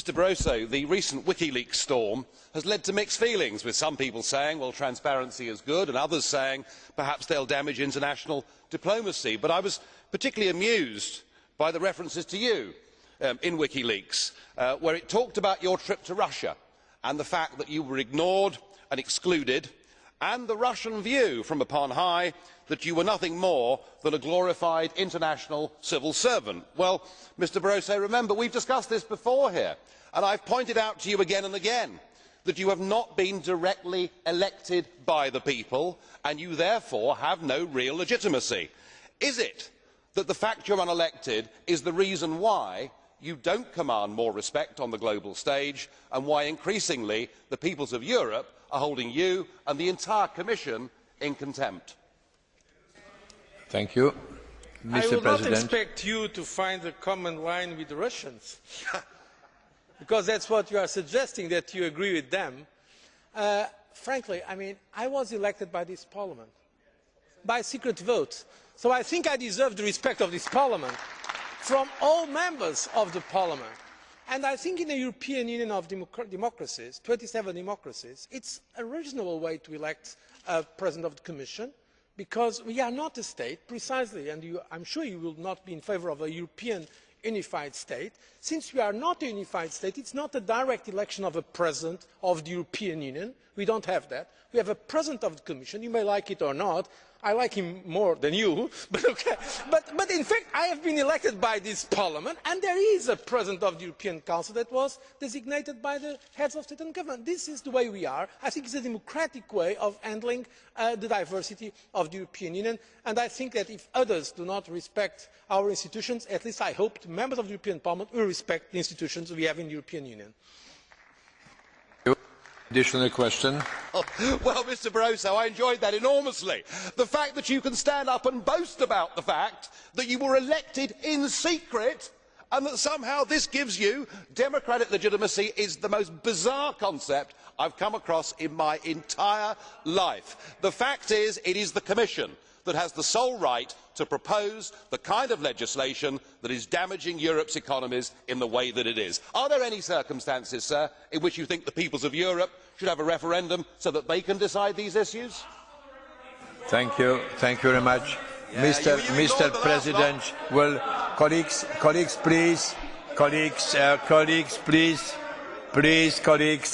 Mr Barroso, the recent WikiLeaks storm has led to mixed feelings, with some people saying, well, transparency is good, and others saying perhaps they'll damage international diplomacy. But I was particularly amused by the references to you in WikiLeaks, where it talked about your trip to Russia and the fact that you were ignored and excluded, and the Russian view from upon high that you were nothing more than a glorified international civil servant. Well, Mr Barroso, remember, we've discussed this before here, and I've pointed out to you again and again that you have not been directly elected by the people, and you therefore have no real legitimacy. Is it that the fact you're unelected is the reason why you don't command more respect on the global stage, and why increasingly the peoples of Europe are holding you and the entire Commission in contempt? Thank you. Mr. I would not President. expect you to find a common line with the Russians, because that's what you are suggesting, that you agree with them. Frankly, I was elected by this Parliament, by secret vote, so I think I deserve the respect of this Parliament from all members of the Parliament. And I think in the European Union of democracies, 27 democracies, it's a reasonable way to elect a President of the Commission, because we are not a state, precisely, and I am sure you will not be in favour of a European unified state. Since we are not a unified state, it is not a direct election of a President of the European Union. We do not have that. We have a President of the Commission. You may like it or not. I like him more than you, but okay. But in fact, I have been elected by this Parliament, and there is a President of the European Council that was designated by the heads of state and government. This is the way we are. I think it is a democratic way of handling the diversity of the European Union, and I think that if others do not respect our institutions, at least I hope the members of the European Parliament will respect the institutions we have in the European Union. Additional question. Well, Mr Barroso, I enjoyed that enormously. The fact that you can stand up and boast about the fact that you were elected in secret and that somehow this gives you democratic legitimacy is the most bizarre concept I've come across in my entire life. The fact is, it is the Commission that has the sole right to propose the kind of legislation that is damaging Europe's economies in the way that it is. Are there any circumstances, sir, in which you think the peoples of Europe should have a referendum so that they can decide these issues? Thank you. Thank you very much. Mr. President, well, colleagues, please. Colleagues, please. Please, colleagues.